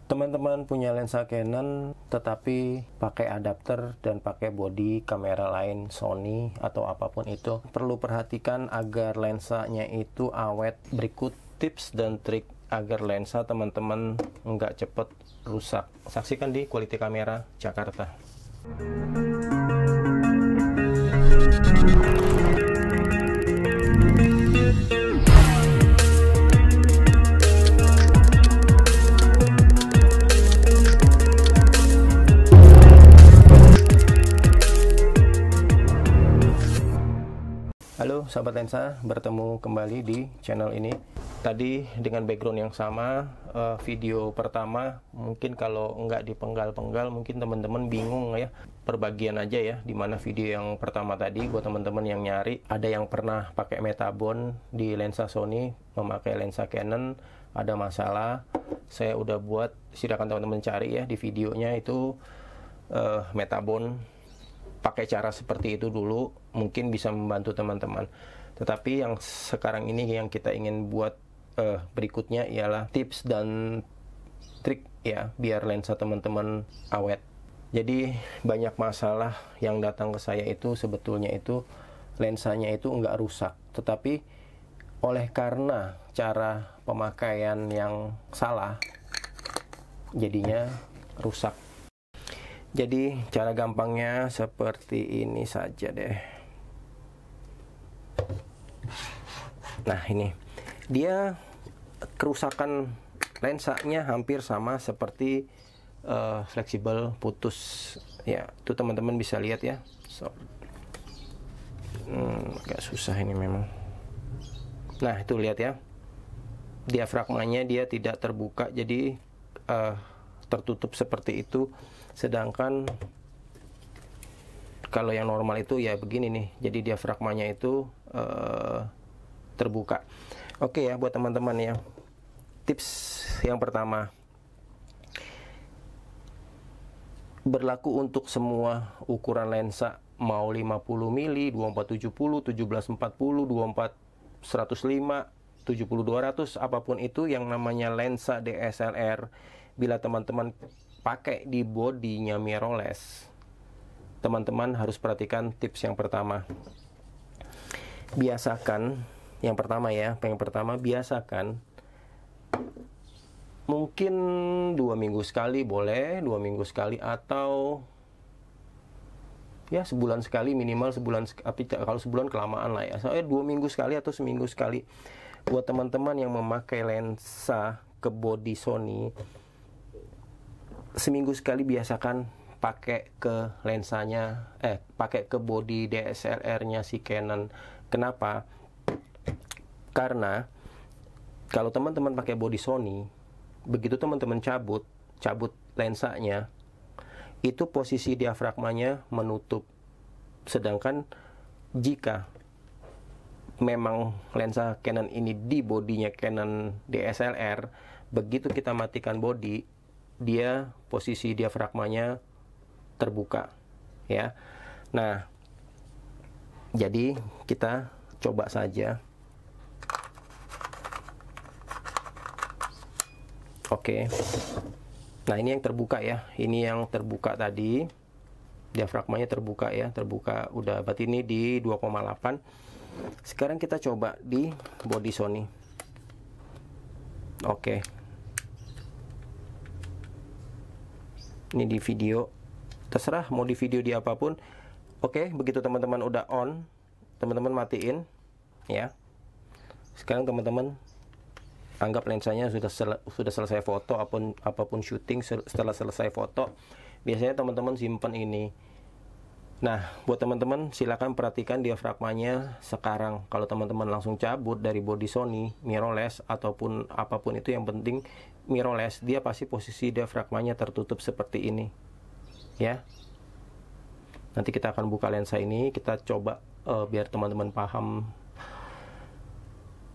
Teman-teman punya lensa Canon tetapi pakai adapter dan pakai body kamera lain Sony atau apapun itu, perlu perhatikan agar lensanya itu awet. Berikut tips dan trik agar lensa teman-teman nggak cepet rusak. Saksikan di Quality Camera Jakarta. Halo sahabat lensa, bertemu kembali di channel ini. Tadi dengan background yang sama, video pertama mungkin kalau nggak dipenggal-penggal mungkin teman-teman bingung ya. Perbagian aja ya, dimana video yang pertama tadi buat teman-teman yang nyari, ada yang pernah pakai metabon di lensa Sony, memakai lensa Canon, ada masalah. Saya udah buat, silakan teman-teman cari ya di videonya itu metabon. Pakai cara seperti itu dulu mungkin bisa membantu teman-teman. Tetapi yang sekarang ini yang kita ingin buat berikutnya ialah tips dan trik ya biar lensa teman-teman awet. Jadi banyak masalah yang datang ke saya itu sebetulnya itu lensanya itu nggak rusak, tetapi oleh karena cara pemakaian yang salah jadinya rusak. Jadi cara gampangnya seperti ini saja deh. Nah ini dia kerusakan lensanya hampir sama seperti fleksibel putus ya. Itu teman-teman bisa lihat ya. Agak susah ini memang. Nah itu lihat ya, diafragmanya dia tidak terbuka, jadi tertutup seperti itu. Sedangkan kalau yang normal itu ya begini nih, jadi diafragmanya itu terbuka. Oke ya buat teman-teman ya, tips yang pertama berlaku untuk semua ukuran lensa, mau 50 mili, 2470, 1740, 24 105, 70 200, apapun itu yang namanya lensa DSLR. Bila teman-teman pakai di bodinya mirrorless, teman-teman harus perhatikan tips yang pertama. Biasakan yang pertama ya, biasakan mungkin 2 minggu sekali boleh, 2 minggu sekali, atau ya sebulan sekali, minimal sebulan, tapi kalau sebulan kelamaan lah ya. Soalnya 2 minggu sekali atau seminggu sekali. Buat teman-teman yang memakai lensa ke body Sony, seminggu sekali biasakan pakai ke lensanya, pakai ke body DSLR-nya si Canon. Kenapa? Karena kalau teman-teman pakai body Sony, begitu teman-teman cabut lensanya, itu posisi diafragmanya menutup. Sedangkan jika memang lensa Canon ini di bodinya Canon DSLR, begitu kita matikan body, dia posisi diafragmanya terbuka ya. Nah jadi kita coba saja. Oke. Nah ini yang terbuka ya, ini yang terbuka tadi, diafragmanya terbuka ya, terbuka udah, berarti ini di 2,8. Sekarang kita coba di body Sony. Oke. Ini di video, terserah mau di video di apapun. Oke, begitu teman-teman udah on, teman-teman matiin ya. Sekarang teman-teman anggap lensanya sudah selesai foto, apapun syuting. Setelah selesai foto biasanya teman-teman simpan ini. Nah buat teman-teman silakan perhatikan diafragmanya sekarang. Kalau teman-teman langsung cabut dari body Sony mirrorless ataupun apapun itu, yang penting mirrorless, dia pasti posisi diafragmanya tertutup seperti ini ya. Nanti kita akan buka lensa ini, kita coba biar teman-teman paham.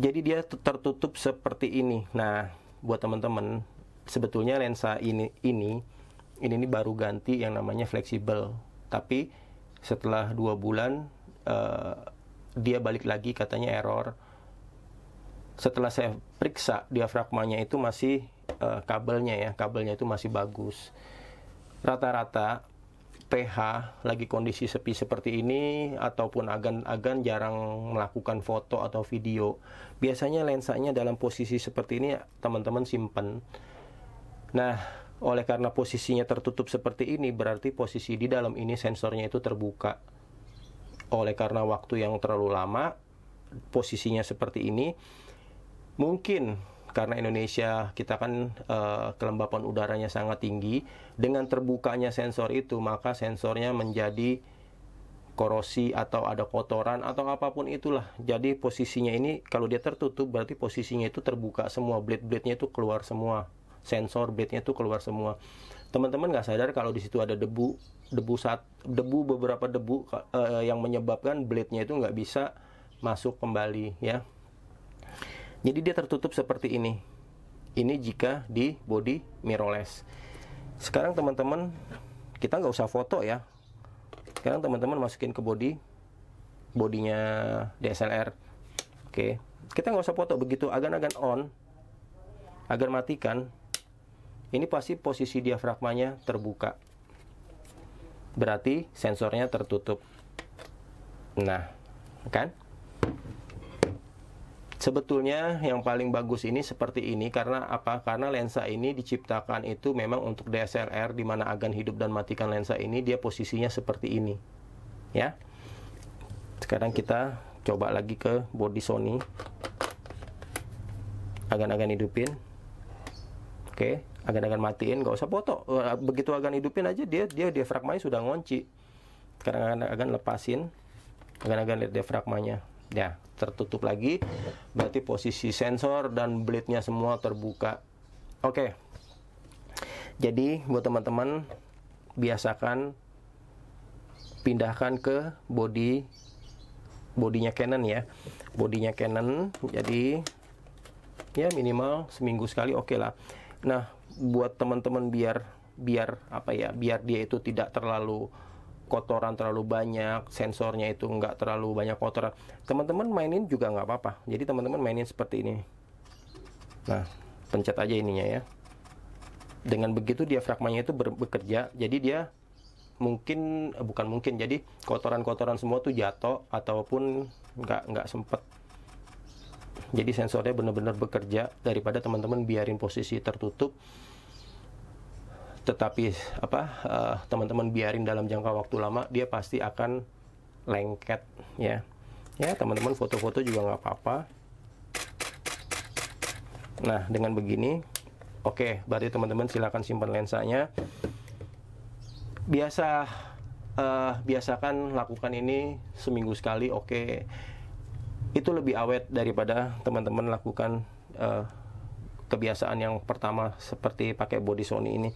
Jadi dia tertutup seperti ini. Nah buat teman-teman, sebetulnya lensa ini baru ganti yang namanya fleksibel, tapi setelah 2 bulan dia balik lagi katanya error. setelah saya periksa diafragmanya itu masih kabelnya itu masih bagus. Rata-rata PH lagi kondisi sepi seperti ini ataupun agan-agan jarang melakukan foto atau video, biasanya lensanya dalam posisi seperti ini teman-teman simpen. Nah, oleh karena posisinya tertutup seperti ini, berarti posisi di dalam ini sensornya itu terbuka. Oleh karena waktu yang terlalu lama posisinya seperti ini, mungkin karena Indonesia kita kan kelembapan udaranya sangat tinggi, dengan terbukanya sensor itu maka sensornya menjadi korosi atau ada kotoran atau apapun itulah. Jadi posisinya ini kalau dia tertutup berarti posisinya itu terbuka semua, blade-blade-nya itu keluar semua, sensor blade-nya itu keluar semua. Teman-teman nggak sadar kalau di situ ada beberapa debu yang menyebabkan blade-nya itu nggak bisa masuk kembali ya. Jadi dia tertutup seperti ini. Ini jika di body mirrorless. Sekarang teman-teman, kita nggak usah foto ya. Sekarang teman-teman masukin ke bodinya DSLR. Oke, kita nggak usah foto. Begitu agan-agan on, agar matikan, ini pasti posisi diafragmanya terbuka. Berarti sensornya tertutup. Nah, kan? Sebetulnya yang paling bagus ini seperti ini karena apa? Karena lensa ini diciptakan itu memang untuk DSLR, di mana agan hidup dan matikan lensa ini dia posisinya seperti ini. Ya. Sekarang kita coba lagi ke body Sony. Agan-agan hidupin. Oke, agan-agan matiin, nggak usah foto. Begitu agan hidupin aja dia diafragmanya sudah ngunci. Sekarang agan lepasin. Agan-agan lihat diafragmanya. Ya, tertutup lagi, berarti posisi sensor dan blade-nya semua terbuka. Oke. Jadi buat teman-teman, biasakan pindahkan ke bodinya Canon ya. Bodinya Canon, jadi ya minimal seminggu sekali oke lah. Nah, buat teman-teman biar apa ya, biar dia itu tidak terlalu kotoran terlalu banyak, sensornya itu nggak terlalu banyak kotoran, teman-teman mainin juga nggak apa-apa. Jadi teman-teman mainin seperti ini. Nah, pencet aja ininya ya. Dengan begitu diafragmanya itu bekerja, jadi dia bukan mungkin, jadi kotoran-kotoran semua tuh jatuh ataupun nggak sempet. Jadi sensornya benar-benar bekerja, daripada teman-teman biarin posisi tertutup tetapi teman-teman biarin dalam jangka waktu lama, dia pasti akan lengket ya. Ya, teman-teman foto-foto juga nggak apa-apa. Nah, dengan begini oke, berarti teman-teman silakan simpan lensanya. Biasakan lakukan ini seminggu sekali, oke. Itu lebih awet daripada teman-teman lakukan kebiasaan yang pertama seperti pakai body Sony ini.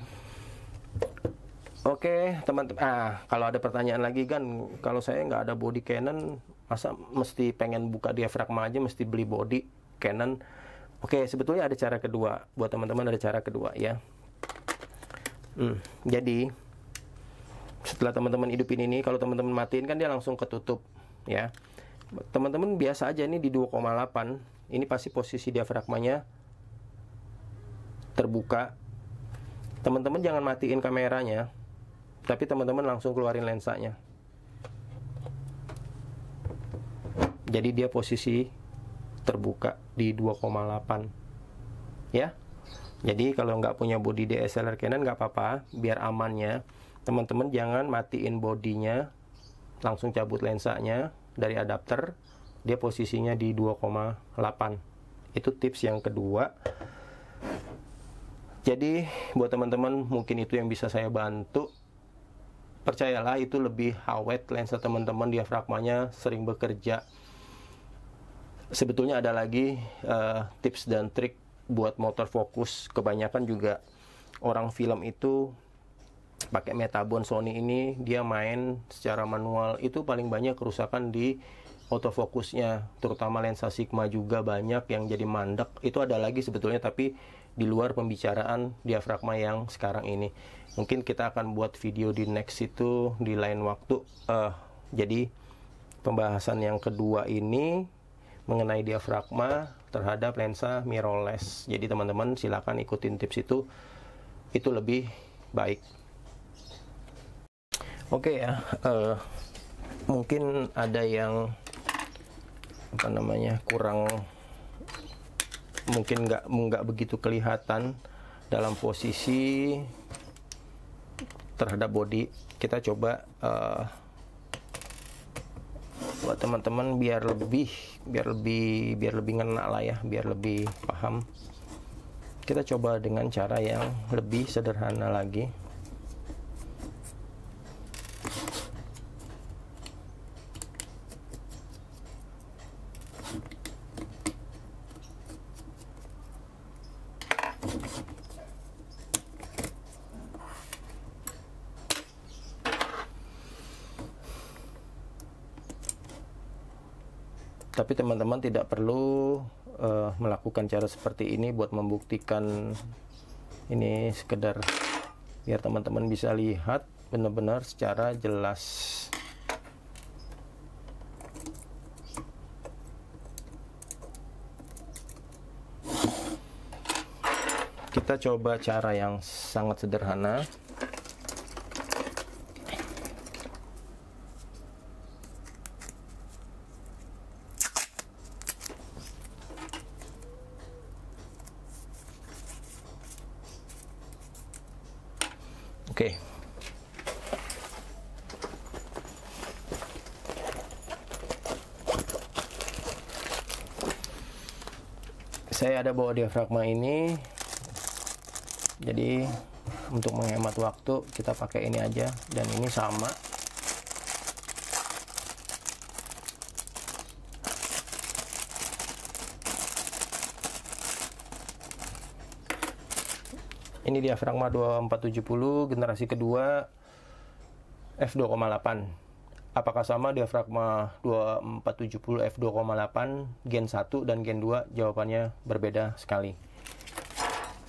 Oke, teman-teman. Kalau ada pertanyaan lagi kan, kalau saya nggak ada body Canon, masa mesti pengen buka diafragma aja mesti beli body Canon? Oke, sebetulnya ada cara kedua. Buat teman-teman ada cara kedua ya. Jadi setelah teman-teman hidupin ini, kalau teman-teman matiin kan dia langsung ketutup ya. Teman-teman biasa aja nih di 2,8. Ini pasti posisi diafragmanya terbuka. Teman-teman jangan matiin kameranya, tapi teman-teman langsung keluarin lensanya. Jadi dia posisi terbuka di 2,8 ya. Jadi kalau nggak punya body DSLR Canon nggak apa-apa, biar amannya teman-teman jangan matiin bodinya, langsung cabut lensanya dari adapter, dia posisinya di 2,8. Itu tips yang kedua. Jadi buat teman-teman mungkin itu yang bisa saya bantu. Percayalah itu lebih awet lensa teman-teman, diafragmanya sering bekerja. Sebetulnya ada lagi tips dan trik buat motor fokus. Kebanyakan juga orang film itu pakai Metabon Sony ini, dia main secara manual, itu paling banyak kerusakan di autofokusnya, terutama lensa Sigma juga banyak yang jadi mandek. Itu ada lagi sebetulnya, tapi di luar pembicaraan diafragma yang sekarang ini. Mungkin kita akan buat video di next itu di lain waktu. Jadi pembahasan yang kedua ini mengenai diafragma, terhadap lensa mirrorless. Jadi teman-teman silakan ikutin tips itu lebih baik. Oke ya, mungkin ada yang kurang, mungkin nggak begitu kelihatan dalam posisi terhadap body. Kita coba buat teman-teman biar lebih ngena lah ya, biar lebih paham. Kita coba dengan cara yang lebih sederhana lagi. Tapi teman-teman tidak perlu melakukan cara seperti ini buat membuktikan. Ini sekedar biar teman-teman bisa lihat benar-benar secara jelas. Kita coba cara yang sangat sederhana. Oke. Saya ada bawa diafragma ini. Jadi untuk menghemat waktu kita pakai ini aja, dan ini sama. Ini diafragma 2470 generasi kedua f2,8. Apakah sama diafragma 2470 f2,8 gen 1 dan gen 2? Jawabannya berbeda sekali.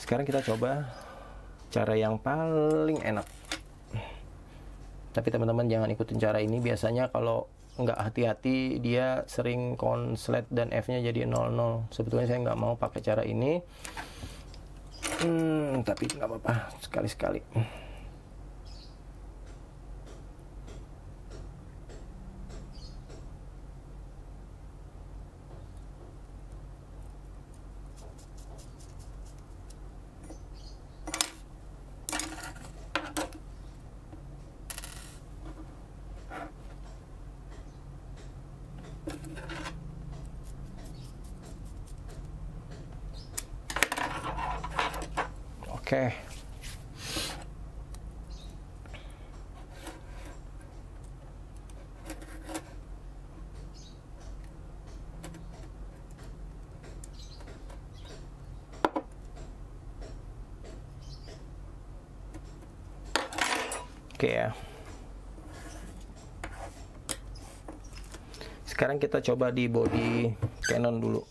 Sekarang kita coba cara yang paling enak. Tapi teman-teman jangan ikutin cara ini. Biasanya kalau nggak hati-hati dia sering konslet dan F-nya jadi 00. Sebetulnya saya nggak mau pakai cara ini. Tapi nggak apa-apa, sekali-sekali. Oke. Oke ya. Sekarang kita coba di body Canon dulu.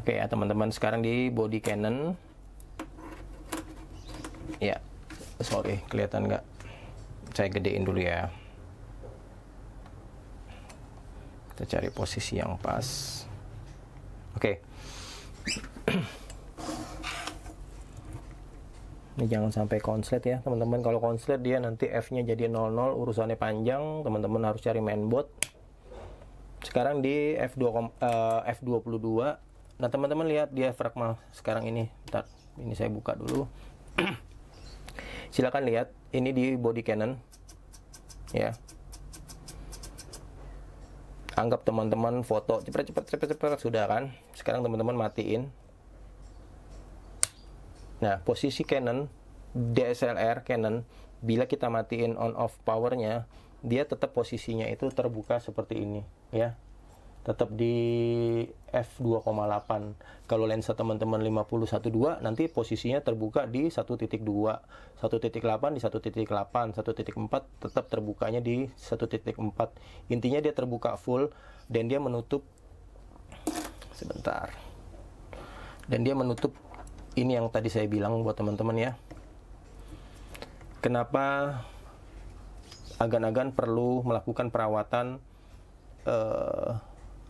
Oke ya teman-teman, sekarang di body Canon. Ya, sorry kelihatan nggak? Saya gedein dulu ya. Kita cari posisi yang pas. Oke. Ini jangan sampai konslet ya teman-teman. Kalau konslet dia nanti F-nya jadi 00, urusannya panjang. Teman-teman harus cari mainboard. Sekarang di F22. Nah teman-teman lihat diafragma sekarang ini. Bentar, ini saya buka dulu. Silakan lihat, ini di body Canon ya. Anggap teman-teman foto cepet sudah kan. Sekarang teman-teman matiin. Nah posisi Canon DSLR Canon, bila kita matiin on off powernya, dia tetap posisinya itu terbuka seperti ini ya. tetap di f2,8. Kalau lensa teman-teman 50-1.2 nanti posisinya terbuka di 1.2, 1.8 di 1.8, 1.4 tetap terbukanya di 1.4. Intinya dia terbuka full dan dia menutup sebentar. Dan dia menutup ini yang tadi saya bilang buat teman-teman ya. Kenapa agan-agan perlu melakukan perawatan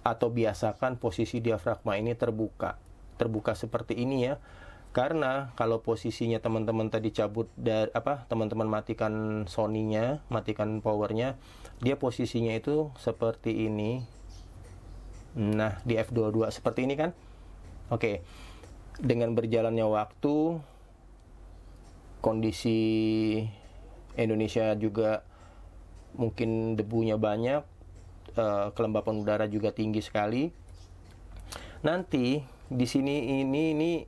atau biasakan posisi diafragma ini terbuka seperti ini ya. Karena kalau posisinya teman-teman tadi cabut dari teman-teman matikan Sony-nya, matikan powernya, dia posisinya itu seperti ini. Nah, di f22 seperti ini kan? Oke. Dengan berjalannya waktu, kondisi Indonesia juga mungkin debunya banyak, kelembapan udara juga tinggi sekali. Nanti di sini ini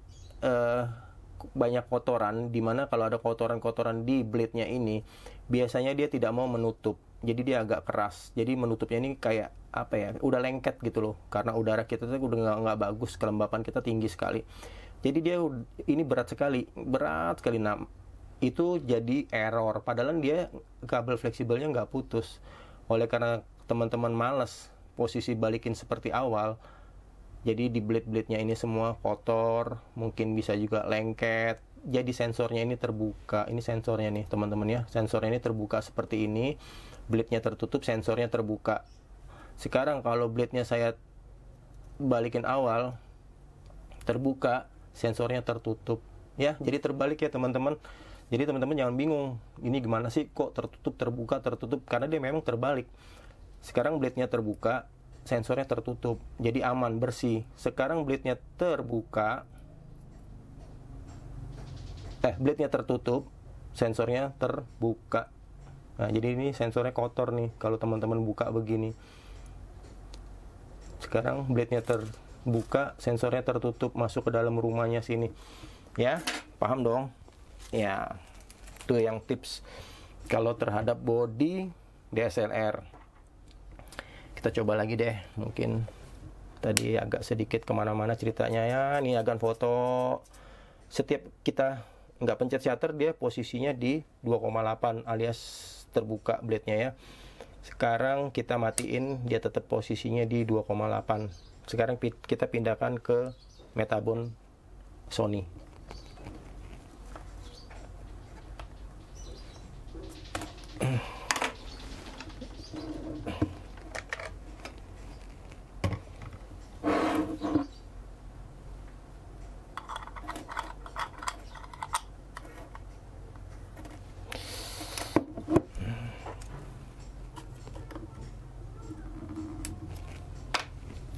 banyak kotoran, dimana kalau ada kotoran-kotoran di blade-nya ini, biasanya dia tidak mau menutup. Jadi dia agak keras. Jadi menutupnya ini kayak apa ya? Udah lengket gitu loh. Karena udara kita tuh udah nggak bagus, kelembapan kita tinggi sekali. Jadi dia ini berat sekali. Nah, itu jadi error. Padahal dia kabel fleksibelnya nggak putus. Oleh karena teman-teman males posisi balikin seperti awal, jadi di blade-blade-nya ini semua kotor, mungkin bisa juga lengket. Jadi sensornya ini terbuka. Ini sensornya nih teman-teman ya. Sensornya ini terbuka seperti ini. Blade-nya tertutup, sensornya terbuka. Sekarang kalau blade-nya saya balikin awal, terbuka, sensornya tertutup. Ya, jadi terbalik ya teman-teman. Jadi teman-teman jangan bingung, ini gimana sih kok tertutup, terbuka, tertutup, karena dia memang terbalik. Sekarang blade-nya terbuka, sensornya tertutup, jadi aman, bersih. Sekarang blade-nya terbuka, blade-nya tertutup, sensornya terbuka. Nah, jadi ini sensornya kotor nih, kalau teman-teman buka begini. Sekarang blade-nya terbuka, sensornya tertutup, masuk ke dalam rumahnya sini. Ya, paham dong? Ya, itu yang tips kalau terhadap body DSLR. Kita coba lagi deh, mungkin tadi agak sedikit kemana-mana ceritanya ya. Ini agan foto, setiap kita nggak pencet shutter dia posisinya di 2,8 alias terbuka blade-nya ya. Sekarang kita matiin, dia tetap posisinya di 2,8. Sekarang kita pindahkan ke Metabon Sony.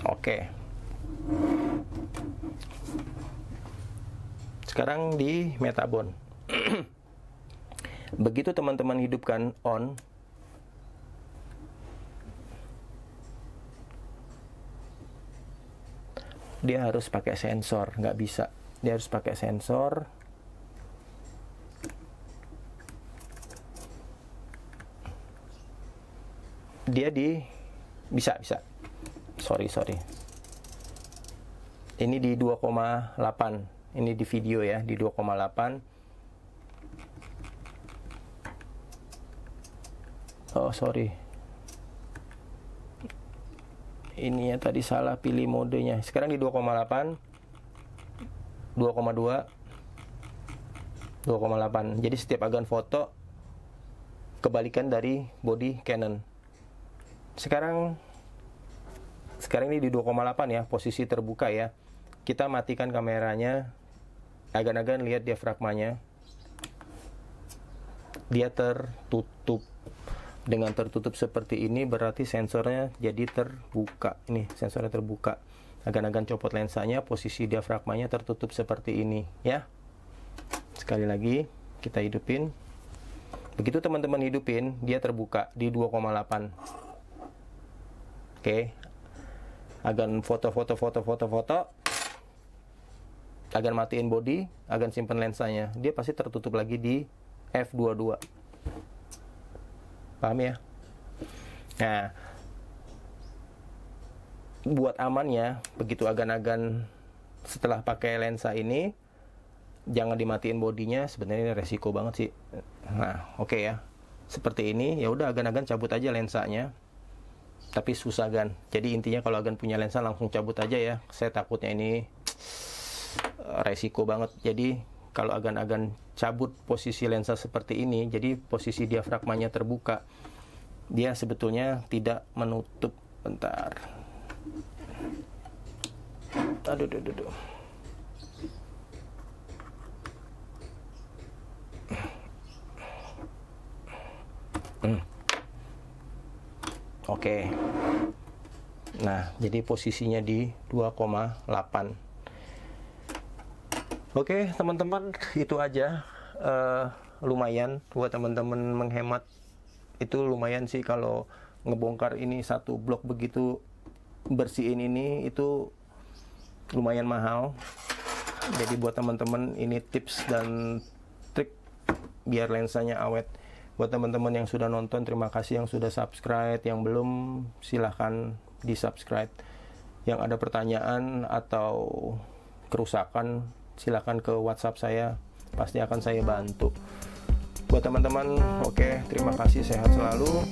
Oke. Sekarang di Metabon. Begitu teman-teman hidupkan on, dia harus pakai sensor, nggak bisa. Dia harus pakai sensor. Dia bisa. Sorry. Ini di 2,8. Ini di video ya, di 2,8. Oh, sorry. Ini ya tadi salah pilih modenya. Sekarang di 2,8, 2,2, 2,8. Jadi setiap agan foto kebalikan dari body Canon. Sekarang ini di 2,8 ya, posisi terbuka ya. Kita matikan kameranya. Agan-agan lihat diafragmanya. Dia tertutup. Dengan tertutup seperti ini berarti sensornya jadi terbuka. Ini sensornya terbuka. Agan-agan copot lensanya, posisi diafragmanya tertutup seperti ini ya. Sekali lagi kita hidupin. Begitu teman-teman hidupin, dia terbuka di 2,8. Oke. Agan foto. Agan matiin body, agan simpen lensanya. Dia pasti tertutup lagi di f22. Paham ya? Nah, buat amannya, begitu agan-agan setelah pakai lensa ini, jangan dimatiin bodinya. Sebenarnya ini resiko banget sih. Nah, oke ya, seperti ini. Ya udah, agan-agan cabut aja lensanya, tapi susah gan. Jadi intinya kalau agan punya lensa langsung cabut aja ya. Saya takutnya ini resiko banget. Jadi kalau agan-agan cabut posisi lensa seperti ini, jadi posisi diafragmanya terbuka, dia sebetulnya tidak menutup. Bentar, aduh. Oke. Nah, jadi posisinya di 2,8. Oke, teman-teman, itu aja. Lumayan buat teman-teman menghemat. Itu lumayan sih kalau ngebongkar ini satu blok begitu, bersihin ini itu lumayan mahal. Jadi buat teman-teman ini tips dan trik biar lensanya awet. Buat teman-teman yang sudah nonton, terima kasih. Yang sudah subscribe, yang belum silahkan di subscribe. Yang ada pertanyaan atau kerusakan, silahkan ke WhatsApp saya, pasti akan saya bantu. Buat teman-teman, oke, terima kasih, sehat selalu.